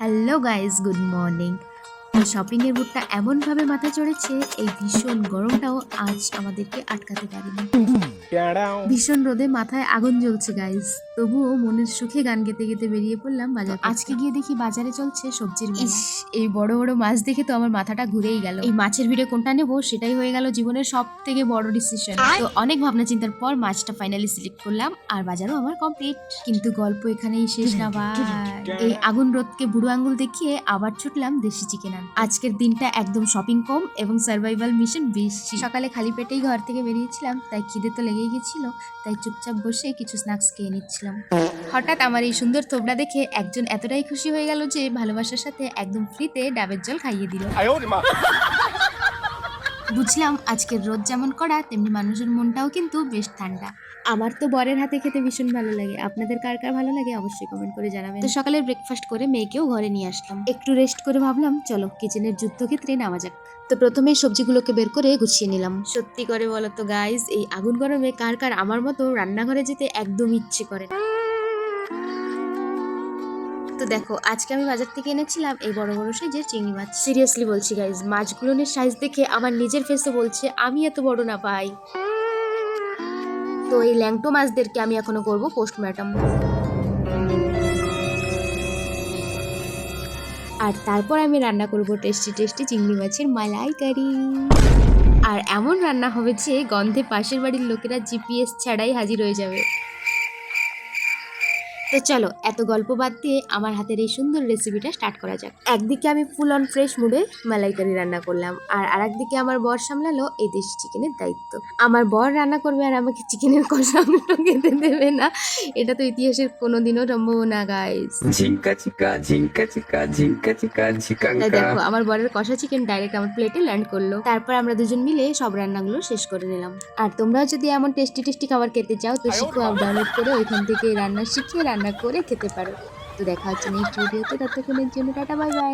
Hello guys, good morning. তো শপিংয়ের মুডটা এমনভাবে মাথায় চড়েছে, এই ভীষণ গরমটাও আজ আমাদেরকে আটকাতে পারেনি। ভীষণ রোদে মাথায় আগুন জ্বলছে গাইস, তবুও মনের সুখে গান গেতে গেতে বেরিয়ে পড়লাম বাজার। আজকে গিয়ে দেখি বাজারে চলছে সবজির মেলা। এই বড় বড় মাছ দেখে তো আমার মাথাটা ঘুরেই গেল। এই মাছের ভিডিও কোনটা নেবো সেটাই হয়ে গেল জীবনের সব থেকে বড় ডিসিশন। তো অনেক ভাবনা চিন্তার পর মাছটা ফাইনালি সিলেক্ট করলাম, আর বাজারও আমার কমপ্লিট। কিন্তু গল্প এখানেই শেষ না ভাই। এই আগুন রোদকে বুড়ো আঙ্গুল দেখিয়ে আবার ছুটলাম দেশি চিকেন আনতে। আজকের দিনটা একদম শপিং কম এবং সার্ভাইভাল মিশন বেশি। সকালে খালি পেটেই ঘর থেকে বেরিয়েছিলাম, তাই খিদে তো লেগেই গেছিল, তাই চুপচাপ বসে কিছু স্ন্যাক্স খেয়ে নিচ্ছিলাম। হঠাৎ আমার এই সুন্দর থোবড়া দেখে একজন এতটাই খুশি হয়ে গেল যে ভালোবাসার সাথে একদম ফ্রিতে ডাবের জল খাইয়ে দিল। বুঝলাম আজকের রোদ যেমন কড়া, তেমনি মানুষের মনটাও কিন্তু বেশ ঠান্ডা। আমার তো বরের হাতে খেতে ভীষণ ভালো লাগে, আপনাদের কার কার ভালো লাগে অবশ্যই কমেন্ট করে জানাবেন। তো সকালে ব্রেকফাস্ট করে মেয়েকেও ঘরে নিয়ে আসলাম, একটু রেস্ট করে ভাবলাম চলো কিচেনের যুদ্ধক্ষেত্রে নামা যাক। তো প্রথমেই সবজিগুলোকে বের করে গুছিয়ে নিলাম। সত্যি করে বলো তো গাইস, এই আগুন গরমে কার কার আমার মতো রান্নাঘরে যেতে একদম ইচ্ছে করে না। তো দেখো, আজকে আমি বাজার থেকে এনেছিলাম এই বড় বড় সাইজের চিংড়ি মাছ। সিরিয়াসলি বলছি গাইজ, মাছগুলোর সাইজ দেখে আমার নিজের ফেসে বলছে আমি এত বড় না পাই। তো এই ল্যাংটো মাছদেরকে আমি এখনো করব পোস্টমর্টম। আর তারপর আমি রান্না করব টেস্টি টেস্টি চিংড়ি মাছের মালাইকারি। আর এমন রান্না হবে যে গন্ধে পাশের বাড়ির লোকেরা জিপিএস ছাড়াই হাজির হয়ে যাবে। তো চলো এত গল্প বাদ দিয়ে আমার হাতের এই সুন্দর রেসিপিটা স্টার্ট করা যাক। একদিকে আমি ফুল অন ফ্রেশ মুডে মালাইকারি রান্না করলাম, আর আরেকদিকে আমার বর সামলালো এই দেশি চিকেনের দায়িত্ব। আমার বর রান্না করবে আর আমাকে চিকেনের কষা উল্টো খেতে দেবে না, এটা তো ইতিহাসের কোনোদিনও সম্ভব না গাইস। তাই দেখো, আমার বরের কষা চিকেন ডাইরেক্ট আমার প্লেটে ল্যান্ড করলো। তারপর আমরা দুজন মিলে সব রান্নাগুলো শেষ করে নিলাম। আর তোমরাও যদি এমন টেস্টি টেস্টি খাবার খেতে চাও তো শিখো অ্যাপ ডাউনলোড করে ওইখান থেকে রান্না শিখে রান্না করে খেতে পারো। তো দেখা হচ্ছে নেক্সট ভিডিওতে, ততক্ষণের জন্য টাটা বাই বাই।